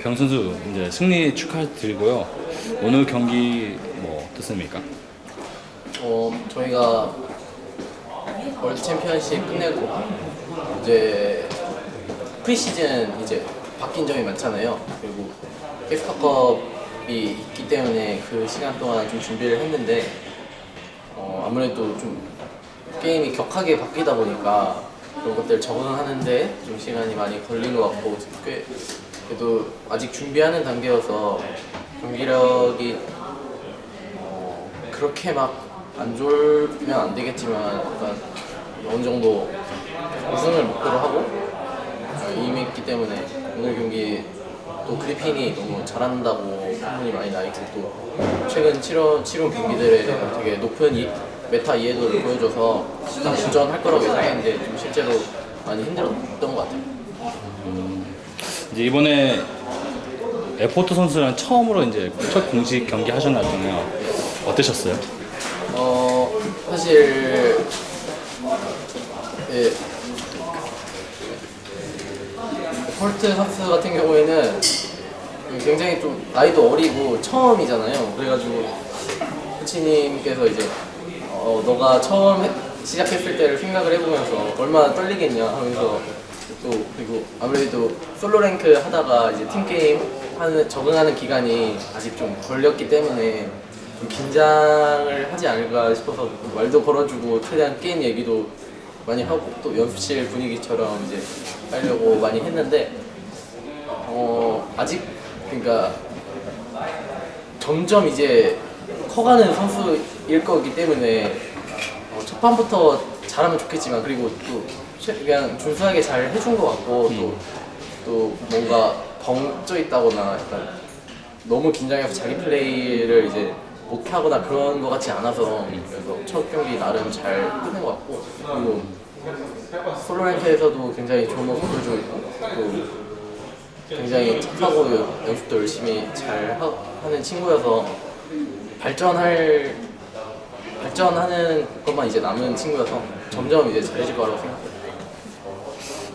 병 선수 이제 승리 축하드리고요. 오늘 경기 뭐 어떻습니까? 저희가 월드 챔피언십 끝내고 이제 프리시즌 이제 바뀐 점이 많잖아요. 그리고 페스파컵이 있기 때문에 그 시간 동안 좀 준비를 했는데 아무래도 좀 게임이 격하게 바뀌다 보니까 그런 것들 적응하는데 좀 시간이 많이 걸린 것 같고 그래도 아직 준비하는 단계여서 경기력이 그렇게 막 안 좋으면 안 되겠지만 약간 어느 정도 우승을 목표로 하고 임했기 때문에 오늘 경기 또 그리핀이 너무 잘한다고 소문이 많이 나 있고 또 최근 치룬 경기들에 되게 높은 메타 이해도를 보여줘서 일단 도전할 거라고 예상했는데 좀 실제로 많이 힘들었던 것 같아요. 이제 이번에 에포트 선수랑 처음으로 이제 첫 공식 경기 하셨나요? 어떠셨어요? 사실 예, 폴트 선수 같은 경우에는 굉장히 좀 나이도 어리고 처음이잖아요. 그래가지고 코치님께서 이제 너가 처음 시작했을 때를 생각을 해보면서 얼마나 떨리겠냐 하면서 또 그리고 아무래도 솔로 랭크 하다가 이제 팀 게임 적응하는 기간이 아직 좀 걸렸기 때문에 좀 긴장을 하지 않을까 싶어서 말도 걸어주고 최대한 게임 얘기도 많이 하고 또 연습실 분위기처럼 이제 하려고 많이 했는데 아직 그러니까 점점 이제 커가는 선수일 거기 때문에 첫 판부터 잘하면 좋겠지만 그리고 또 그냥 준수하게 잘 해준 것 같고 또 뭔가 벙쪄 있다거나 약간 너무 긴장해서 자기 플레이를 이제 못하거나 그런 것 같지 않아서 그래서 첫 경기 나름 잘 끝낸 것 같고 그리고 솔로 랭크에서도 굉장히 좋은 모습 보여주고 있고 또 굉장히 착하고 연습도 열심히 잘 하는 친구여서 발전하는 것만 이제 남은 친구여서 점점 이제 잘해질 거라고 생각해요.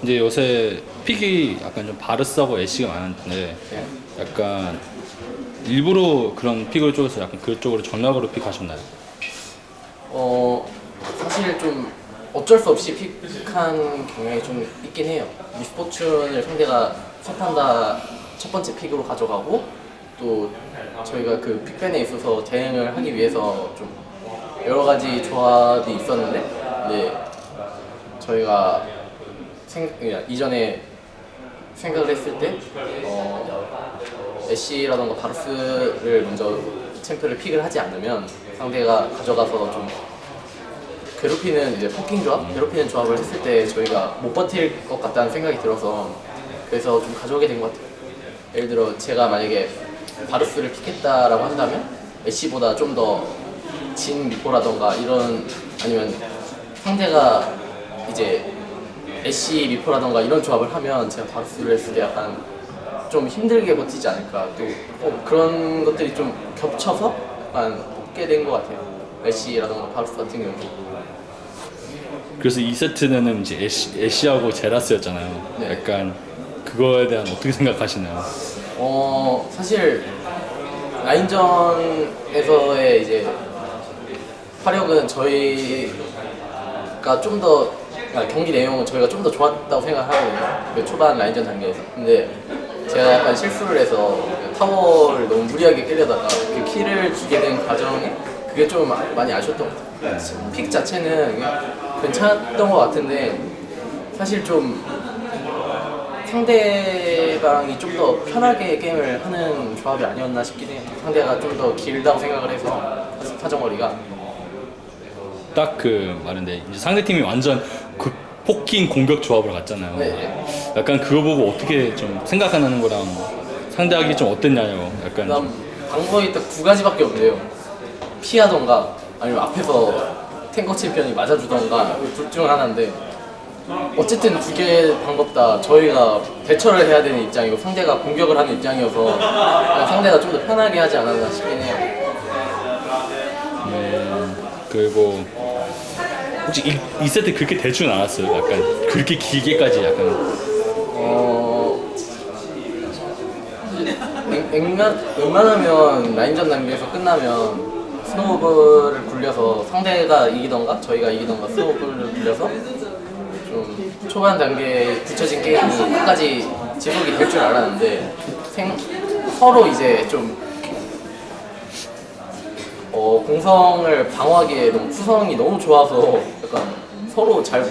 이제 요새 픽이 약간 좀 바르스하고 애쉬가 많은데 네. 약간 일부러 그런 픽을 쪼개서 약간 그쪽으로 전략으로 픽하셨나요? 사실 좀 어쩔 수 없이 픽한 경향이 좀 있긴 해요. 미스포춘을 상대가 첫판다 첫 번째 픽으로 가져가고 또 저희가 그 픽밴에 있어서 대응을 하기 위해서 좀 여러 가지 조합이 있었는데 저희가 이전에 생각을 했을 때 애쉬라던가 바루스를 먼저 챔프를 픽을 하지 않으면 상대가 가져가서 좀 괴롭히는 이제 포킹 조합, 괴롭히는 조합을 했을 때 저희가 못 버틸 것 같다는 생각이 들어서 그래서 좀 가져오게 된 것 같아요. 예를 들어 제가 만약에 바루스를 픽했다라고 한다면 애쉬보다 좀 더 진 미포라던가 이런 아니면 상대가 이제 애쉬 미포라던가 이런 조합을 하면 제가 바루스를 했을 때 약간 좀 힘들게 버티지 않을까 또 그런 것들이 좀 겹쳐서 약간 뽑게 된 것 같아요. 애쉬라던가 바루스 같은 경우는. 그래서 2세트는 이제 애쉬하고 제라스였잖아요. 네. 약간 그거에 대한 어떻게 생각하시나요? 사실 라인전에서의 이제 화력은 저희가 좀 더 경기 내용은 저희가 좀 더 좋았다고 생각하거든요. 그 초반 라인전 단계에서. 근데 제가 약간 실수를 해서 타워를 너무 무리하게 깨려다가 그 킬을 주게 된 과정에 그게 좀 많이 아쉬웠던 것 같아요. 픽 자체는 괜찮았던 것 같은데 사실 좀 상대방이 좀 더 편하게 게임을 하는 조합이 아니었나 싶긴 해요. 상대가 좀 더 길다고 생각을 해서 사정거리가 딱 그 말인데 이제 상대팀이 완전 그 포킹 공격 조합으로 갔잖아요. 네. 약간 그거 보고 어떻게 좀 생각하는 거랑 상대하기 좀 어땠냐고 약간 그다음 방법이 딱 두 가지밖에 없네요. 피하던가 아니면 앞에서 탱커 챔피언이 맞아주던가 둘 중 하나인데 어쨌든 두 개의 방법 다 저희가 대처를 해야 되는 입장이고 상대가 공격을 하는 입장이어서 그냥 상대가 좀 더 편하게 하지 않았나 싶긴 해요. 그리고 혹시 이 세트 그렇게 대충 않았어요? 약간 그렇게 길게까지 약간 웬만하면 라인전 단계에서 끝나면 스노우볼을 굴려서 상대가 이기던가 저희가 이기던가 스노우볼을 굴려서 좀 초반 단계에 굳혀진 게임이 끝까지 지속이 될 줄 알았는데 서로 이제 좀 공성을 방어하기에 너무 구성이 너무 좋아서 약간 서로 잘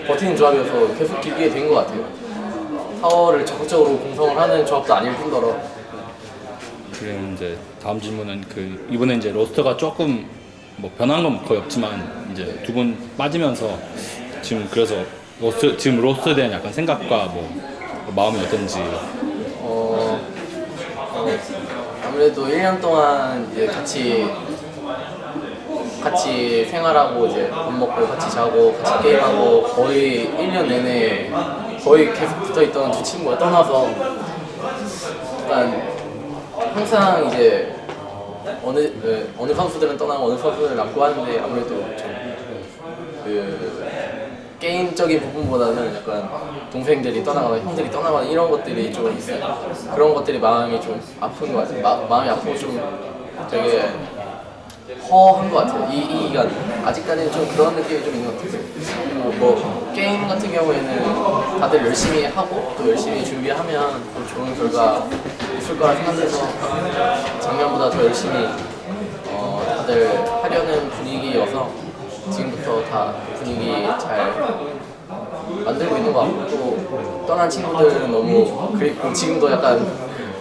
버티는 조합이어서 계속 비비게 된 것 같아요. 타워를 적극적으로 공성을 하는 조합도 아닐 뿐더러. 그리고 이제 다음 질문은 그 이번에 이제 로스터가 조금 뭐 변한 건 거의 없지만 이제 두 분 빠지면서 지금 그래서 지금 로스터에 대한 약간 생각과 뭐 마음이 어떤지. 아무래도 1년 동안 이제 같이 생활하고 이제 밥 먹고 같이 자고 같이 게임하고 거의 1년 내내 거의 계속 붙어있던 두 친구가 떠나서 약간 항상 이제 어느 선수들은 떠나고 어느 선수들은 남고 하는데 아무래도 그 게임적인 부분보다는 약간 동생들이 떠나거나 형들이 떠나거나 이런 것들이 좀 있어요. 그런 것들이 마음이 좀 아픈 것 같아요. 마음이 아프고 좀 되게 허한 것 같아요. 이 기간 아직까지는 좀 그런 느낌이 좀 있는 것 같아요. 그리고 뭐 게임 같은 경우에는 다들 열심히 하고 또 열심히 준비하면 또 좋은 결과 있을 거라 생각해서 작년보다 더 열심히 다들 하려는 분위기여서 지금부터 다 분위기 잘 만들고 있는 것 같고 또 떠난 친구들은 너무 그립고 지금도 약간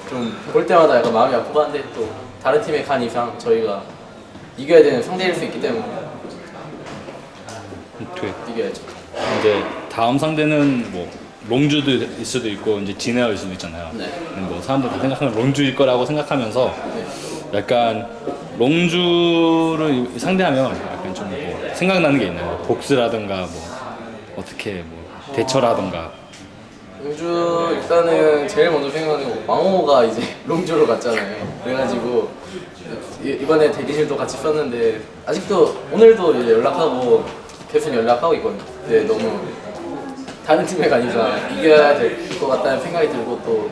좀 볼 때마다 약간 마음이 아프고 한데 또 다른 팀에 간 이상 저희가 이겨야 되는 상대일 수 있기 때문에 이겨야죠. 이제 다음 상대는 뭐 롱주일 수도 있고 이제 진에어일 수도 있잖아요. 네. 뭐 사람들 다 생각하면 롱주일 거라고 생각하면서 네. 약간 롱주를 상대하면 약간 좀 뭐 생각나는 게 있나요? 복수라든가 뭐 어떻게 뭐 대처라든가. 롱주 일단은 제일 먼저 생각나는 거 왕호가 이제 롱주로 갔잖아요. 그래가지고 이번에 대기실도 같이 썼는데 아직도 오늘도 이제 연락하고 계속 연락하고 있거든요. 근데 너무 다른 팀에 가니까 이겨야 될 것 같다는 생각이 들고 또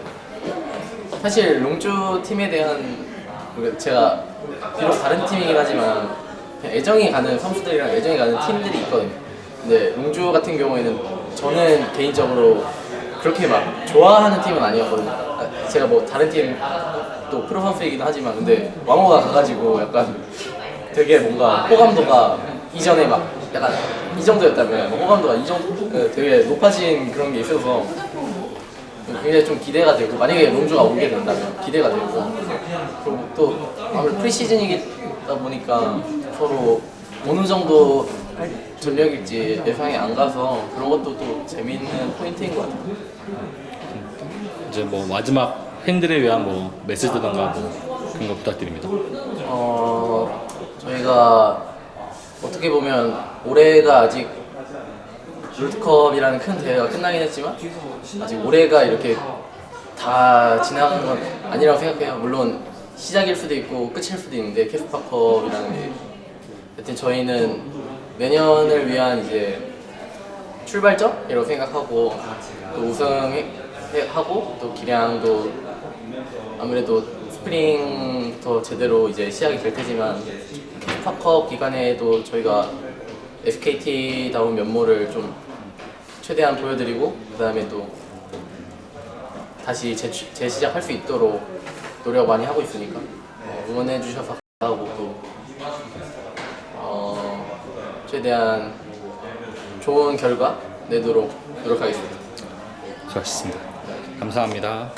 사실 롱주 팀에 대한 제가 비록 다른 팀이긴 하지만 애정이 가는 선수들이랑 애정이 가는 팀들이 있거든요. 근데 롱주 같은 경우에는 저는 개인적으로 그렇게 막 좋아하는 팀은 아니었거든요. 제가 뭐 다른 팀도 프로 선수이긴 하지만 근데 왕호가 가가지고 약간 되게 뭔가 호감도가 이전에 막 약간 이 정도였다면 호감도가 이 정도 되게 높아진 그런 게 있어서 굉장히 좀 기대가 되고 만약에 롱주가 오게 된다면 기대가 되고 그리고 또 아무래도 프리시즌이다 보니까 서로 어느 정도 할 전력일지 예상이 안 가서 그런 것도 또 재미있는 포인트인 것 같아요. 이제 뭐 마지막 팬들에 위한 뭐 메시지든가 뭐 그런 거 부탁드립니다. 저희가 어떻게 보면 올해가 아직 롤드컵이라는 큰 대회가 끝나긴 했지만 아직 올해가 이렇게 다 지나간 건 아니라고 생각해요. 물론 시작일 수도 있고 끝일 수도 있는데 캐스파컵이라는 게 하여튼 저희는 내년을 위한 이제 출발점이라고 생각하고 또 우승하고 또 기량도 아무래도 스프링부터 제대로 이제 시작이 될 테지만 캐스파컵 기간에도 저희가 SKT다운 면모를 좀 최대한 보여드리고 그 다음에 또 다시 재시작할 수 있도록 노력 많이 하고 있으니까 응원해 주셔서 감사하고 또 최대한 좋은 결과 내도록 노력하겠습니다. 수고하셨습니다. 감사합니다.